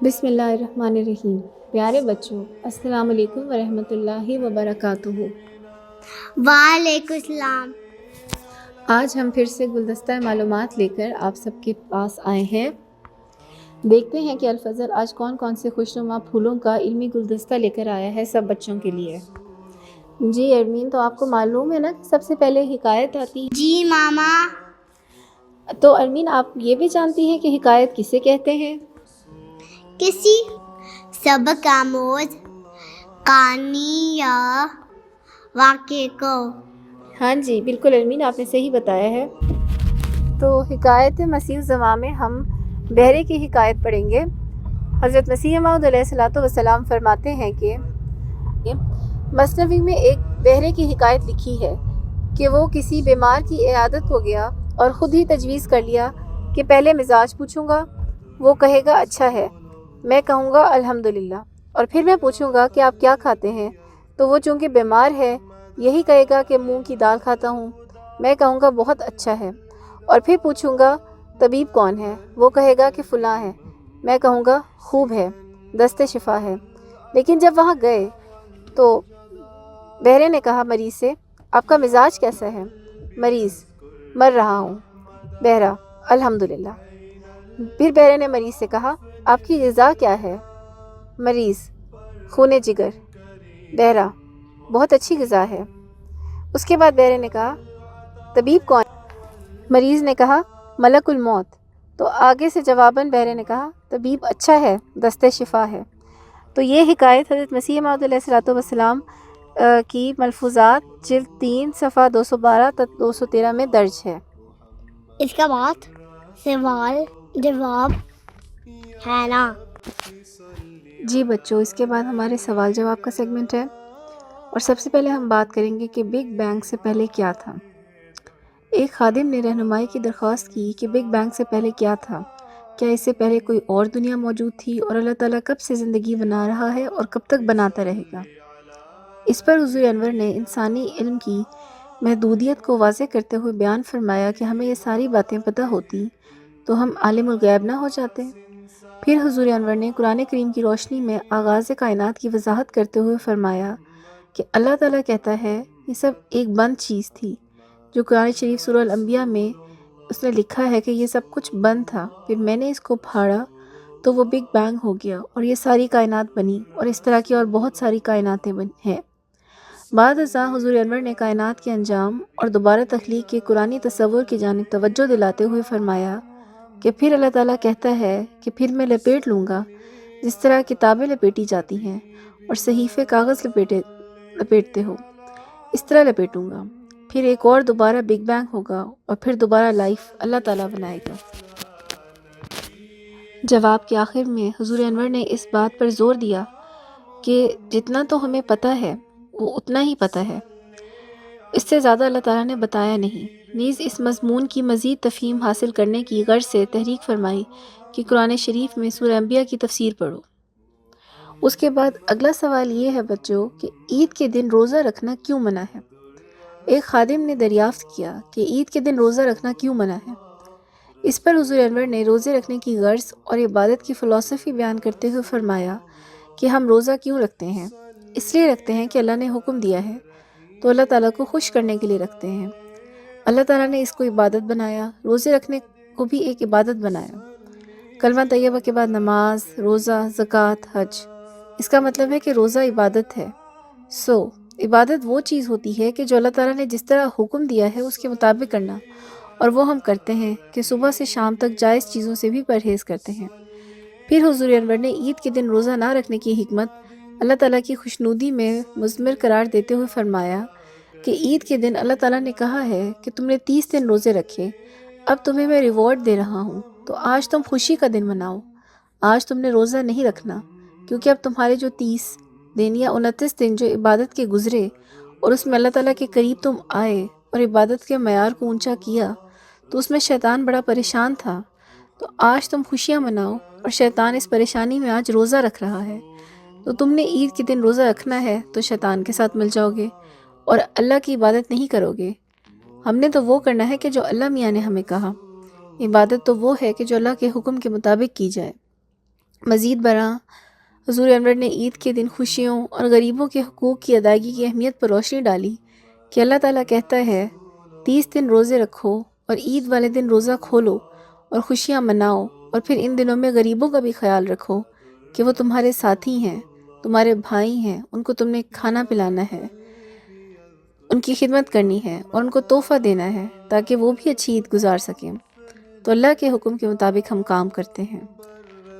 बिस्मिल्लाहिर्रहमानिर्रहीम। प्यारे बच्चों, अस्सलाम वालेकुम वरहमतुल्लाहि वबरकातुहू। वालेकुम सलाम। आज हम फिर से गुलदस्ता मालूमात लेकर आप सबके पास आए हैं। देखते हैं कि अल-फज़ल आज कौन कौन से खुशनुमा फूलों का इल्मी गुलदस्ता लेकर आया है सब बच्चों के लिए। जी अरमीन, तो आपको मालूम है ना कि सबसे पहले हिकायत आती है। जी मामा। तो अरमीन, आप ये भी जानती हैं कि हिकायत किसे कहते हैं? किसी सबक आमोज कहानी या वाक़े को। हाँ जी, बिल्कुल अरमीन, आपने सही बताया है। तो हिकायत मसीह ज़मा में हम बहरे की हिकायत पढ़ेंगे। हज़रत मसीह मौऊद अलैहिस्सलातु वस्सलाम फरमाते हैं कि मसनवी में एक बहरे की हिकायत लिखी है कि वो किसी बीमार की इयादत को गया और ख़ुद ही तजवीज़ कर लिया कि पहले मिजाज पूछूंगा, वो कहेगा अच्छा है, मैं कहूँगा अल्हम्दुलिल्लाह, और फिर मैं पूछूंगा कि आप क्या खाते हैं, तो वो चूँकि बीमार है यही कहेगा कि मूंग की दाल खाता हूँ, मैं कहूँगा बहुत अच्छा है, और फिर पूछूंगा तबीब कौन है, वो कहेगा कि फ़लाँ है, मैं कहूँगा खूब है, दस्ते शिफा है। लेकिन जब वहाँ गए तो बहरे ने कहा मरीज़ से, आपका मिजाज कैसा है? मरीज़, मर रहा हूँ। बहरा, अल्हम्दुलिल्लाह। फिर बहरे ने मरीज़ से कहा, आपकी ग़िज़ा क्या है? मरीज़, खूने जिगर। बहरा, बहुत अच्छी ग़िज़ा है। उसके बाद बहरे ने कहा, तबीब कौन? मरीज़ ने कहा, मलकुल मौत। तो आगे से जवाबन बहरे ने कहा, तबीब अच्छा है, दस्ते शिफा है। तो ये हिकायत हज़रत मसीह मौऊद अलैहिस्सलातु वस्सलाम की मलफूज़ात जिल्द 3 सफ़ा 212 तक 213 में दर्ज है। इसका बाद सवाल जवाब है ना? जी बच्चों, इसके बाद हमारे सवाल जवाब का सेगमेंट है, और सबसे पहले हम बात करेंगे कि बिग बैंग से पहले क्या था। एक खादिम ने रहनुमाई की दरख्वास्त की कि बिग बैंग से पहले क्या था, क्या इससे पहले कोई और दुनिया मौजूद थी, और अल्लाह ताला कब से ज़िंदगी बना रहा है और कब तक बनाता रहेगा। इस पर हुज़ूर अनवर ने इंसानी इल्म की महदूदियत को वाज़ेह करते हुए बयान फरमाया कि हमें ये सारी बातें पता होती तो हम आलिमुल गैब ना हो जाते। फिर हुज़ूर अनवर ने कुरान करीम की रोशनी में आगाज़ कायनात की वजाहत करते हुए फरमाया कि अल्लाह ताला कहता है ये सब एक बंद चीज़ थी, जो कुरान शरीफ सूरह अल-अंबिया में उसने लिखा है कि ये सब कुछ बंद था, फिर मैंने इसको फाड़ा तो वो बिग बैंग हो गया और ये सारी कायनात बनी, और इस तरह की और बहुत सारी कायनातें हैं। बाद अज़ां हुज़ूर अनवर ने कायनात के अंजाम और दोबारा तख्लीक के कुरानी तसव्वुर की जानिब तवज्जो दिलाते हुए फरमाया कि फिर अल्लाह ताला कहता है कि फिर मैं लपेट लूँगा, जिस तरह किताबें लपेटी जाती हैं और सहीफ़े कागज़ लपेटते हो, इस तरह लपेटूँगा। फिर एक और दोबारा बिग बैंग होगा और फिर दोबारा लाइफ अल्लाह ताला बनाएगा। जवाब के आखिर में हुज़ूर अनवर ने इस बात पर ज़ोर दिया कि जितना तो हमें पता है वो उतना ही पता है, इससे ज़्यादा अल्लाह ताला ने बताया नहीं। नीज़ इस मज़मून की मज़ीद तफ़हीम हासिल करने की गर्ज से तहरीक फरमाई कि कुरान शरीफ में सूरह अंबिया की तफसीर पढ़ो। उसके बाद अगला सवाल ये है बच्चों कि ईद के दिन रोज़ा रखना क्यों मना है। एक खादिम ने दरियाफ़्त किया कि ईद के दिन रोज़ा रखना क्यों मना है। इस पर हुज़ूर अनवर ने रोज़े रखने की गर्ज और इबादत की फ़िलॉसफ़ी बयान करते हुए फरमाया कि हम रोज़ा क्यों रखते हैं, इसलिए रखते हैं कि अल्लाह ने हुक्म दिया है, तो अल्लाह ताला को खुश करने के लिए रखते हैं। अल्लाह ताला ने इसको इबादत बनाया, रोज़े रखने को भी एक इबादत बनाया। कलमा तैयबा के बाद नमाज, रोज़ा, ज़कात, हज, इसका मतलब है कि रोज़ा इबादत है। इबादत वो चीज़ होती है कि जो अल्लाह ताला ने जिस तरह हुक्म दिया है उसके मुताबिक करना, और वो हम करते हैं कि सुबह से शाम तक जायज़ चीज़ों से भी परहेज़ करते हैं। फिर हुज़ूर अनवर ने ईद के दिन रोज़ा ना रखने की हिकमत अल्लाह ताला की खुशनुदी में मुज़म्मिर करार देते हुए फरमाया कि ईद के दिन अल्लाह ताला ने कहा है कि तुमने 30 दिन रोज़े रखे, अब तुम्हें मैं रिवॉर्ड दे रहा हूँ, तो आज तुम खुशी का दिन मनाओ। आज तुमने रोज़ा नहीं रखना, क्योंकि अब तुम्हारे जो 30 दिन या 29 दिन जो इबादत के गुज़रे और उसमें अल्लाह ताला के करीब तुम आए और इबादत के मयार को ऊंचा किया, तो उसमें शैतान बड़ा परेशान था। तो आज तुम खुशियाँ मनाओ, और शैतान इस परेशानी में आज रोज़ा रख रहा है, तो तुमने ईद के दिन रोज़ा रखना है तो शैतान के साथ मिल जाओगे और अल्लाह की इबादत नहीं करोगे। हमने तो वो करना है कि जो अल्लाह मियाँ ने हमें कहा। इबादत तो वो है कि जो अल्लाह के हुक्म के मुताबिक की जाए। مزید برآں حضور انور نے عید کے دن خوشیوں اور غریبوں کے حقوق کی ادائیگی کی اہمیت پر روشنی ڈالی کہ اللہ تعالیٰ کہتا ہے 30 دن روزے رکھو اور عید والے دن روزہ کھولو اور خوشیاں مناؤ، اور پھر ان دنوں میں غریبوں کا بھی خیال رکھو کہ وہ تمہارے ساتھی ہیں، تمہارے بھائی ہیں، ان کو تم نے کھانا پلانا ہے، ان کی خدمت کرنی ہے اور ان کو تحفہ دینا ہے تاکہ وہ بھی اچھی عید گزار سکیں۔ تو اللہ کے حکم کے مطابق ہم کام کرتے ہیں۔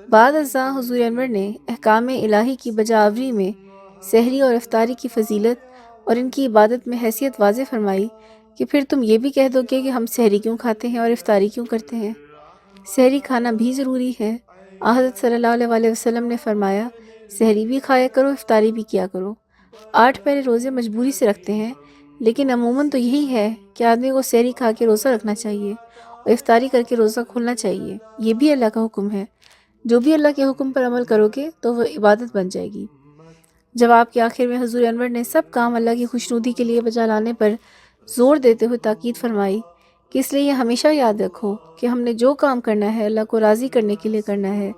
بعد ازاں حضور انور نے احکام الہی کی بجاوری میں سحری اور افطاری کی فضیلت اور ان کی عبادت میں حیثیت واضح فرمائی کہ پھر تم یہ بھی کہہ دو گے کہ ہم سحری کیوں کھاتے ہیں اور افطاری کیوں کرتے ہیں؟ سحری کھانا بھی ضروری ہے۔ حضرت صلی اللہ علیہ وسلم نے فرمایا سحری بھی کھایا کرو، افطاری بھی کیا کرو۔ 8 پہرے روزے مجبوری سے رکھتے ہیں، لیکن عموماً تو یہی ہے کہ آدمی کو سحری کھا کے روزہ رکھنا چاہیے اور افطاری کر کے روزہ کھولنا چاہیے۔ یہ بھی اللہ کا حکم ہے۔ جو بھی اللہ کے حکم پر عمل کرو گے تو وہ عبادت بن جائے گی۔ جواب کے آخر میں حضور انور نے سب کام اللہ کی خوشنودی کے لیے بجا لانے پر زور دیتے ہوئے تاکید فرمائی کہ اس لیے یہ ہمیشہ یاد رکھو کہ ہم نے جو کام کرنا ہے اللہ کو راضی کرنے کے لیے کرنا ہے،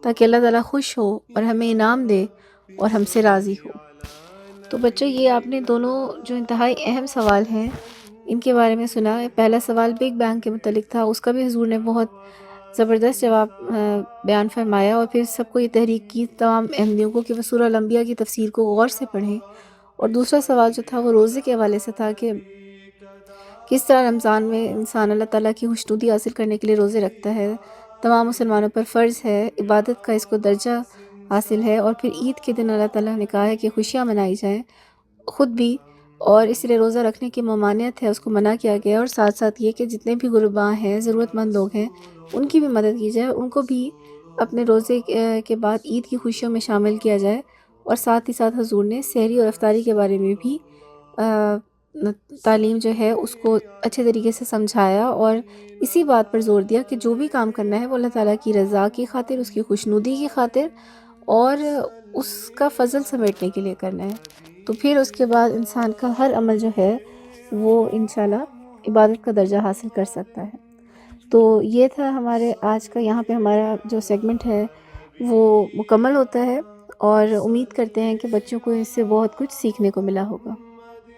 تاکہ اللہ تعالیٰ خوش ہو اور ہمیں انعام دے اور ہم سے راضی ہو۔ تو بچوں، یہ آپ نے دونوں جو انتہائی اہم سوال ہیں ان کے بارے میں سنا۔ پہلا سوال بگ بینگ کے متعلق تھا، اس کا بھی حضور نے بہت زبردست جواب بیان فرمایا، اور پھر سب کو یہ تحریک کی تمام احمدیوں کو کہ وہ سورہ الانبیاء کی تفسیر کو غور سے پڑھیں۔ اور دوسرا سوال جو تھا وہ روزے کے حوالے سے تھا کہ کس طرح رمضان میں انسان اللہ تعالیٰ کی خوشنودی حاصل کرنے کے لیے روزے رکھتا ہے، تمام مسلمانوں پر فرض ہے، عبادت کا اس کو درجہ حاصل ہے، اور پھر عید کے دن اللہ تعالیٰ نے کہا ہے کہ خوشیاں منائی جائیں خود بھی، اور اس لیے روزہ رکھنے کی ممانعت ہے اس کو منع کیا گیا، اور ساتھ ساتھ یہ کہ جتنے بھی غرباء ہیں، ضرورت مند لوگ ہیں، ان کی بھی مدد کی جائے، ان کو بھی اپنے روزے کے بعد عید کی خوشیوں میں شامل کیا جائے۔ اور ساتھ ہی ساتھ حضور نے سحری اور افطاری کے بارے میں بھی تعلیم جو ہے اس کو اچھے طریقے سے سمجھایا، اور اسی بات پر زور دیا کہ جو بھی کام کرنا ہے وہ اللہ تعالیٰ کی رضا کی خاطر، اس کی خوشنودی کی خاطر اور اس کا فضل سمیٹنے کے لیے کرنا ہے۔ تو پھر اس کے بعد انسان کا ہر عمل جو ہے وہ انشاءاللہ عبادت کا درجہ حاصل کر سکتا ہے۔ تو یہ تھا ہمارے آج کا، یہاں پہ ہمارا جو سیگمنٹ ہے وہ مکمل ہوتا ہے، اور امید کرتے ہیں کہ بچوں کو اس سے بہت کچھ سیکھنے کو ملا ہوگا۔